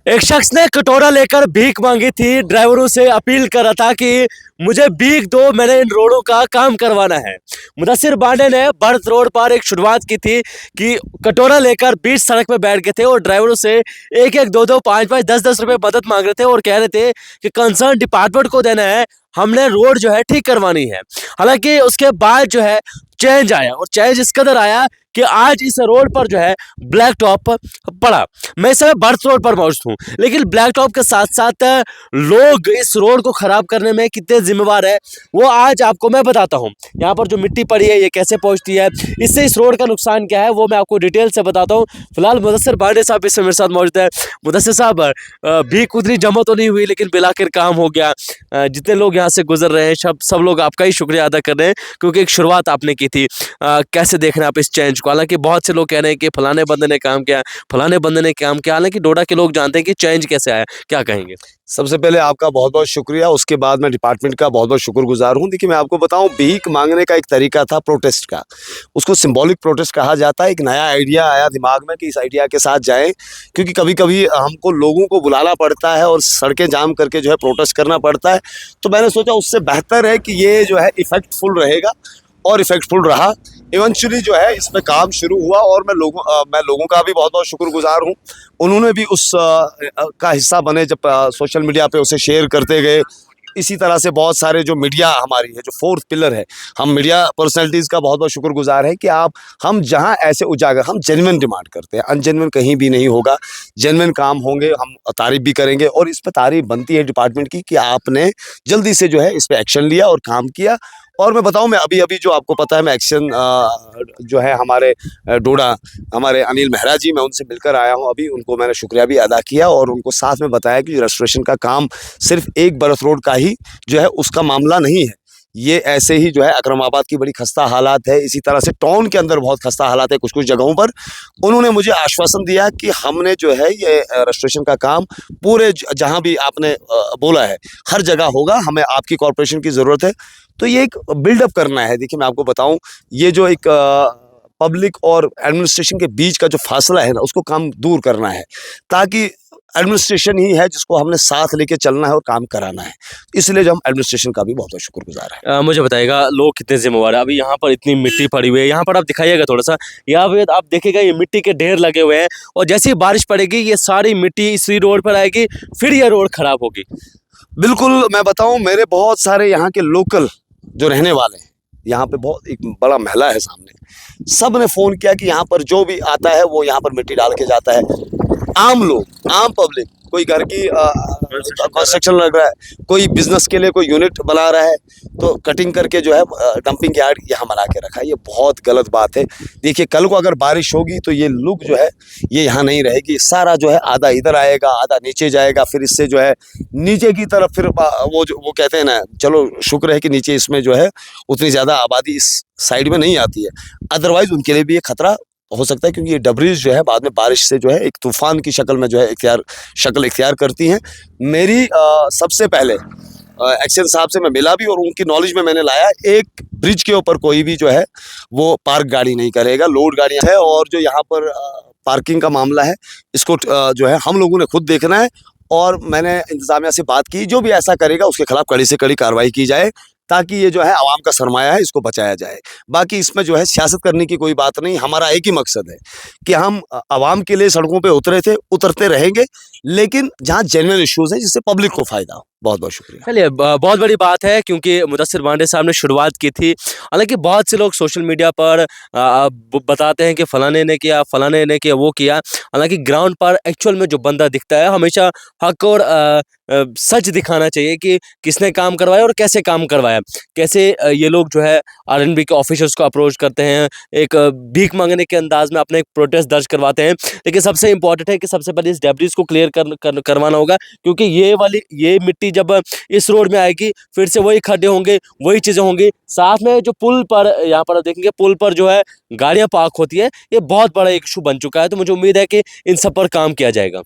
एक शख्स ने कटोरा लेकर भीख मांगी थी। ड्राइवरों से अपील कर रहा था कि मुझे भीख दो, मैंने इन रोडों का काम करवाना है। मुदस्सिर बांडे ने भरत रोड पर एक शुरुआत की थी कि कटोरा लेकर बीच सड़क पे बैठ गए थे और ड्राइवरों से एक एक दो दो पाँच पाँच 10 10 रुपए मदद मांग रहे थे और कह रहे थे कि कंसर्न डिपार्टमेंट को देना है, हमने रोड जो है ठीक करवानी है। हालांकि उसके बाद जो है चेंज आया और चेंज इस कदर आया कि आज इस रोड पर जो है ब्लैक टॉप पड़ा। मैं इस समय बर्थ रोड पर मौजूद हूँ, लेकिन ब्लैक टॉप के साथ साथ लोग इस रोड को खराब करने में कितने जिम्मेवार है वो आज आपको मैं बताता हूँ। यहाँ पर जो मिट्टी पड़ी है ये कैसे पहुँचती है, इससे इस रोड का नुकसान क्या है वो मैं आपको डिटेल से बताता हूँ। फिलहाल मुदस्सिर बांडे साहब इस समय मेरे साथ मौजूद है। मुदस्सिर साहब, भीख उतनी जमा तो नहीं हुई लेकिन बिल आखिर काम हो गया। जितने लोग यहाँ से गुजर रहे हैं सब लोग आपका ही शुक्रिया अदा कर रहे हैं क्योंकि एक शुरुआत आपने की थी। कैसे देख रहे हैं आप इस चेंज को? हालांकि बहुत से लोग कह रहे हैं कि फलाने बंदे ने काम किया, फलाने बंदे ने काम किया, हालांकि डोडा के लोग जानते हैं कि चेंज कैसे आया। क्या कहेंगे? सबसे पहले आपका बहुत-बहुत शुक्रिया, उसके बाद मैं डिपार्टमेंट का बहुत-बहुत शुक्रगुज़ार हूँ। देखिए, मैं आपको बताऊँ, भीख माँगने का एक तरीका था प्रोटेस्ट का, उसको सिंबॉलिक प्रोटेस्ट कहा जाता है। एक नया आइडिया आया दिमाग में कि इस आइडिया के साथ जाएँ, क्योंकि कभी-कभी हमको लोगों को बुलाना पड़ता है और सड़कें जाम करके जो है प्रोटेस्ट करना पड़ता है। तो मैंने सोचा उससे बेहतर है कि ये जो है इफ़ेक्टफुल रहेगा और इफ़ेक्टफुल रहा। इवेंचुअली जो है इस पे काम शुरू हुआ और मैं लोगों का भी बहुत-बहुत शुक्रगुज़ार हूँ। उन्होंने भी उस का हिस्सा बने जब सोशल मीडिया पे उसे शेयर करते गए। इसी तरह से बहुत सारे जो मीडिया हमारी है, जो फोर्थ पिलर है, हम मीडिया पर्सनैलिटीज़ का बहुत-बहुत शुक्रगुज़ार है कि हम जहाँ ऐसे उजागर, हम जेन्युइन डिमांड करते हैं, अनजेन्युइन कहीं भी नहीं होगा। जेन्युइन काम होंगे, हम तारीफ़ भी करेंगे और इस पे तारीफ़ बनती है डिपार्टमेंट की कि आपने जल्दी से जो है इस पे एक्शन लिया और काम किया। और मैं बताऊँ, मैं अभी-अभी जो आपको पता है मैं एक्शन जो है हमारे डोडा, हमारे अनिल मेहरा जी, मैं उनसे मिलकर आया हूँ अभी। उनको मैंने शुक्रिया भी अदा किया और उनको साथ में बताया कि रेस्टोरेशन का काम सिर्फ़ एक बरस रोड का ही जो है उसका मामला नहीं है। ये ऐसे ही जो है अकरमाबाद की बड़ी खस्ता हालात है, इसी तरह से टाउन के अंदर बहुत खस्ता हालात है कुछ-कुछ जगहों पर। उन्होंने मुझे आश्वासन दिया कि हमने जो है ये रेस्टोरेशन का काम पूरे जहाँ भी आपने बोला है, हर जगह होगा, हमें आपकी कॉर्पोरेशन की ज़रूरत है। तो ये एक बिल्डअप करना है। देखिए, मैं आपको बताऊँ, ये जो एक पब्लिक और एडमिनिस्ट्रेशन के बीच का जो फासला है ना, उसको काम दूर करना है, ताकि एडमिनिस्ट्रेशन ही है जिसको हमने साथ लेके चलना है और काम कराना है। इसलिए जो हम एडमिनिस्ट्रेशन का भी बहुत-बहुत शुक्रगुज़ार हैं। मुझे बताइएगा लोग कितने जिम्मेवार है? अभी यहाँ पर इतनी मिट्टी पड़ी हुई है, यहाँ पर आप दिखाइएगा थोड़ा-सा। यहाँ पे आप देखिएगा ये मिट्टी के ढेर लगे हुए हैं और जैसे ही बारिश पड़ेगी ये सारी मिट्टी इसी रोड पर आएगी, फिर ये रोड खराब होगी। बिल्कुल, मैं बताऊँ, मेरे बहुत सारे यहाँ के लोकल जो रहने वाले हैं, यहाँ पे बहुत एक बड़ा महल है सामने, सब ने फ़ोन किया कि यहाँ पर जो भी आता है वो यहाँ पर मिट्टी डाल के जाता है। आम लोग, आम पब्लिक, कोई घर की कंस्ट्रक्शन लग रहा है, कोई बिज़नेस के लिए कोई यूनिट बना रहा है, तो कटिंग करके जो है डंपिंग यार्ड यहाँ बना के रखा है। ये बहुत गलत बात है। देखिए, कल को अगर बारिश होगी तो ये लुक जो है ये यहाँ नहीं रहेगी। सारा जो है आधा इधर आएगा, आधा नीचे जाएगा, फिर इससे जो है नीचे की तरफ फिर वो कहते हैं ना, चलो शुक्र है कि नीचे इसमें जो है उतनी ज़्यादा आबादी इस साइड में नहीं आती है। अदरवाइज़ उनके लिए भी ये खतरा हो सकता है, क्योंकि ये डबरीज़ जो है बाद में बारिश से जो है एक तूफ़ान की शक्ल में जो है शक्ल इख्तियार करती हैं। मेरी सबसे पहले एक्शन साहब से मैं मिला भी और उनकी नॉलेज में मैंने लाया, एक ब्रिज के ऊपर कोई भी जो है वो पार्क गाड़ी नहीं करेगा, लोड गाड़ियाँ हैं। और जो यहाँ पर पार्किंग का मामला है, इसको जो है हम लोगों ने खुद देखना है और मैंने इंतज़ामिया से बात की, जो भी ऐसा करेगा उसके खिलाफ कड़ी से कड़ी कार्रवाई की जाए, ताकि ये जो है आवाम का सरमाया है, इसको बचाया जाए। बाकी इसमें जो है सियासत करने की कोई बात नहीं। हमारा एक ही मकसद है कि हम आवाम के लिए सड़कों पे उतरते रहेंगे, लेकिन जहाँ जेन्युइन इश्यूज़ हैं जिससे पब्लिक को फ़ायदा हो। बहुत-बहुत शुक्रिया। चलिए बहुत बड़ी बात है क्योंकि मुदस्सिर बांडे साहब ने शुरुआत की थी। हालाँकि बहुत से लोग सोशल मीडिया पर बताते हैं कि फलाने ने किया, फलाने ने किया, वो किया। हालाँकि ग्राउंड पर एक्चुअल में जो बंदा दिखता है हमेशा हक और सच दिखाना चाहिए कि किसने काम करवाया और कैसे काम करवाया। कैसे ये लोग जो है आरएनबी के ऑफिसर्स को अप्रोच करते हैं, एक भीख माँगने के अंदाज़ में अपना एक प्रोटेस्ट दर्ज करवाते हैं। लेकिन सबसे इम्पोर्टेंट है कि सबसे पहले इस डेब्रिस को क्लियर करवाना होगा, क्योंकि ये मिट्टी जब इस रोड में आएगी फिर से वही खड्डे होंगे, वही चीज़ें होंगी। साथ में जो पुल पर यहाँ पर देखेंगे, पुल पर जो है गाड़ियाँ पार्क होती है, ये बहुत बड़ा एक इशू बन चुका है। तो मुझे उम्मीद है कि इन सब पर काम किया जाएगा।